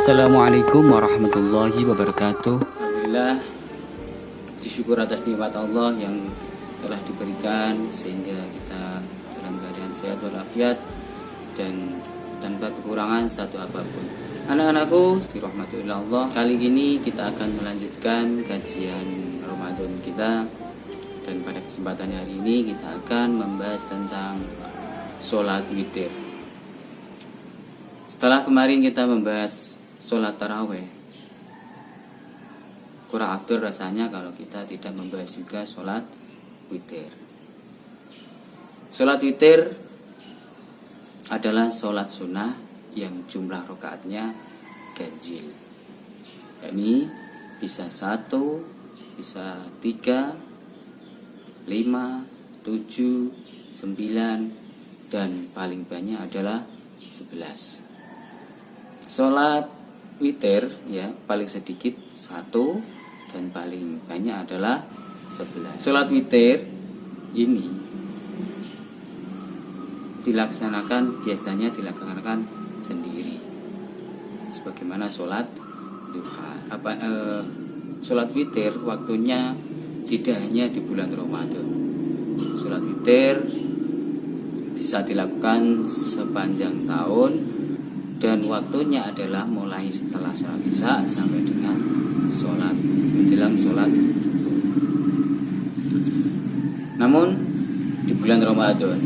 Assalamualaikum warahmatullahi wabarakatuh. Alhamdulillah, disyukur atas nikmat Allah yang telah diberikan sehingga kita dalam keadaan sehat walafiat dan tanpa kekurangan satu apapun. Anak-anakku, dirahmati oleh Allah, kali ini kita akan melanjutkan kajian Ramadan kita, dan pada kesempatan hari ini kita akan membahas tentang sholat witir. Setelah kemarin kita membahas sholat taraweh, kurang afdol rasanya kalau kita tidak membahas juga sholat witir. Sholat witir adalah sholat sunnah yang jumlah rakaatnya ganjil, yakni bisa 1, bisa 3, 5, 7, 9, dan paling banyak adalah 11. Sholat witir ya paling sedikit 1 dan paling banyak adalah 11. Sholat witir ini biasanya dilaksanakan sendiri, sebagaimana sholat duha. Sholat witir waktunya tidak hanya di bulan Ramadan. Sholat witir bisa dilakukan sepanjang tahun, dan waktunya adalah mulai setelah sholat isya sampai dengan menjelang sholat subuh. Namun di bulan Ramadan,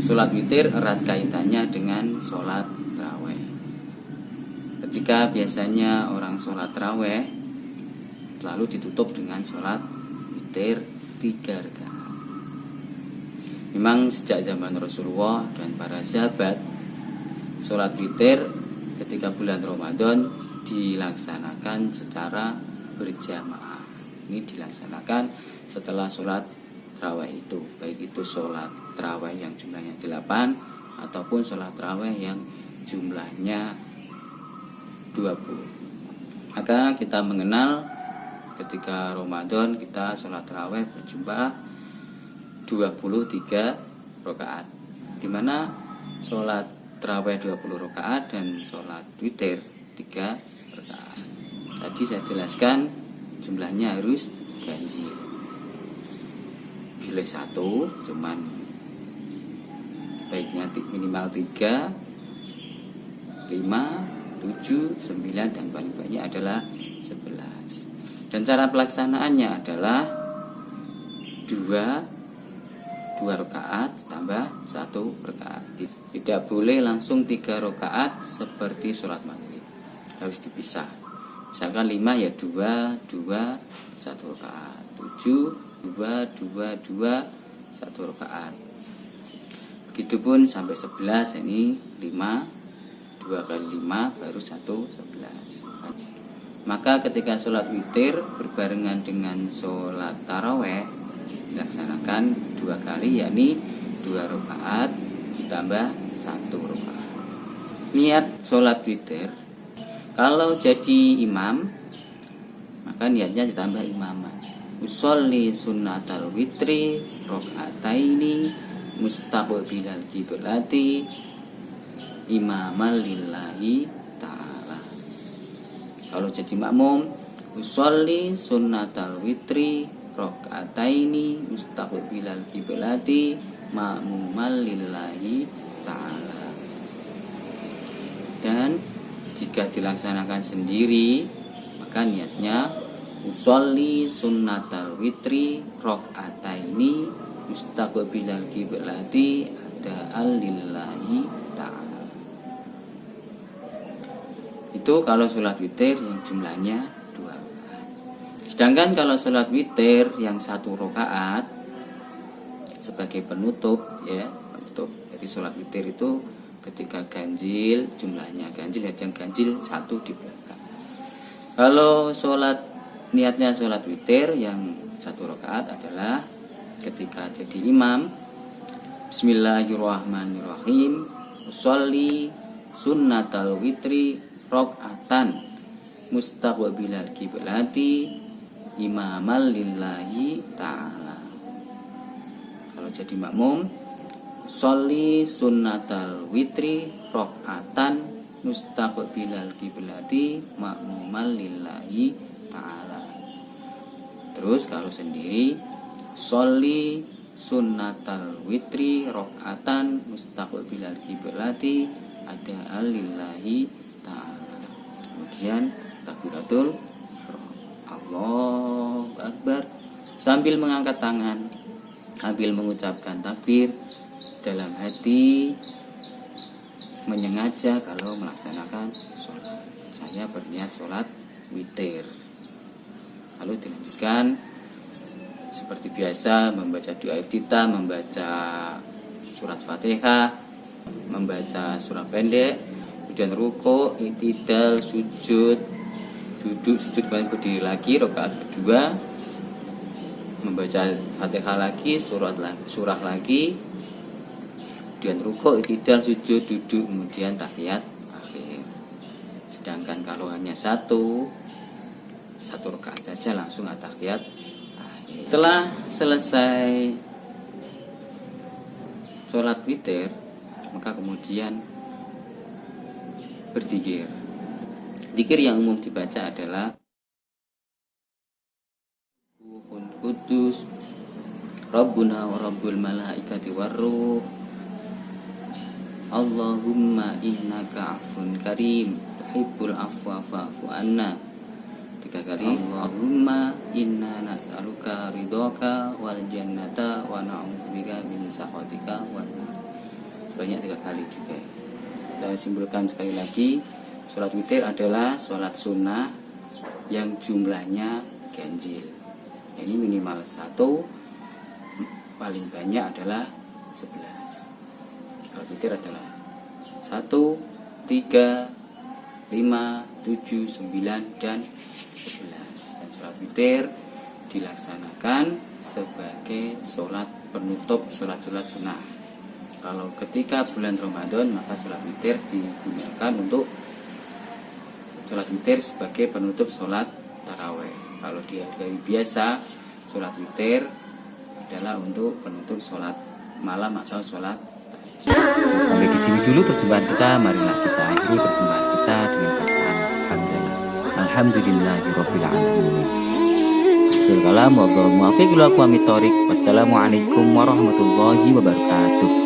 sholat witir erat kaitannya dengan sholat taraweh. Ketika biasanya orang sholat taraweh, lalu ditutup dengan sholat witir 3 rakaat. Memang sejak zaman Rasulullah dan para sahabat, sholat witir ketika bulan Ramadan dilaksanakan secara berjamaah. Ini dilaksanakan setelah sholat tarawih itu, baik itu sholat tarawih yang jumlahnya 8 ataupun sholat tarawih yang jumlahnya 20. Maka kita mengenal ketika Ramadan kita sholat tarawih berjumlah 23 rakaat, di mana sholat tarawih 20 rakaat dan sholat witir 3 rakaat. Tadi saya jelaskan jumlahnya harus ganjil. Bila 1 cuman baiknya minimal 3, 5, 7, 9, dan paling banyak adalah 11. Dan cara pelaksanaannya adalah 2 rakaat tambah 1 rakaat. Tidak boleh langsung 3 rakaat seperti sholat maghrib, harus dipisah. Misalkan 5 ya 2, 2, 1 rakaat. 7, 2, 2, 2, 1 rakaat. Begitupun sampai 11, ini 5, 2 kali 5 baru 1, 11. Maka ketika sholat witir berbarengan dengan sholat taraweh dilaksanakan 2 kali, yakni 2 rakaat ditambah 1 rakaat. Niat sholat witir, kalau jadi imam maka niatnya ditambah imaman. Usolli sunnatal witri rakaataini mustaqbilal qiblati imaman lillahi ta'ala. Kalau jadi makmum, usolli sunnatal witri rakaataini mustaqbilal qiblati ma'mumal lillahi ta'ala. Dan jika dilaksanakan sendiri, maka niatnya usolli sunnatal witri rakaataini mustaqbilal qiblati ada'al lillahi ta'ala. Itu kalau sholat witir yang jumlahnya 2. Sedangkan kalau sholat witir yang 1 rakaat sebagai penutup, ya penutup. Jadi sholat witir itu ketika ganjil, jumlahnya ganjil, yang ganjil 1 di belakang. Kalau niatnya sholat witir yang 1 rakaat adalah ketika jadi imam, bismillahirrahmanirrahim, usolli sunnatal witri rakaatan mustaqbilal qiblati imamal lillahi ta'ala. Kalau jadi makmum, sholli sunnatal witri rakaatan mustaqbilal kiblati ma'mumal lillahi ta'ala. Terus kalau sendiri, sholli sunnatal witri rokatan mustaqbilal kiblati ada lillahi ta'ala. Kemudian takbiratul ihram, Allahu Akbar, sambil mengangkat tangan, sambil mengucapkan takbir, dalam hati menyengaja kalau melaksanakan sholat. Saya berniat sholat witir. Lalu dilanjutkan seperti biasa, membaca doa iftitah, membaca surat Fatihah, membaca surah pendek, kemudian ruku, i'tidal, sujud, duduk, sujud, kemudian berdiri lagi, rakaat kedua, membaca Fatihah lagi, surah lagi, kemudian ruku, i'tidal, sujud, duduk, kemudian tahiyat akhir. Sedangkan kalau hanya satu rakaat saja langsung tahiyat akhir. Setelah selesai sholat witir, maka kemudian berzikir. Zikir yang umum dibaca adalah Ruhun Kudus, Rabbuna wa Rabbul Malaikati Warruh, Allahumma innaka afun karim tuhibbul afwa fa'fu anna. 3 kali. Allahumma inna nas'aluka ridhoka wal jannata wa na'udzubika min sakhatika wan nar. Banyak 3 kali juga. Saya simpulkan sekali lagi, sholat witir adalah sholat sunnah yang jumlahnya ganjil. Ini minimal 1, paling banyak adalah 11. Sholat witir adalah 1, 3, 5, 7, 9, dan 11. Dan sholat witir dilaksanakan sebagai sholat penutup sholat-sholat sunnah. Kalau ketika bulan Ramadan, maka sholat witir digunakan untuk sholat witir sebagai penutup sholat taraweh. Kalau di hari biasa, sholat witir adalah untuk penutup sholat malam atau sholat. Sampai di sini dulu perjumpaan kita. Marilah kita akhiri perjumpaan kita dengan bacaan hamdalah. Alhamdulillahirabbil alamin. Wassalamualaikum warahmatullahi wabarakatuh.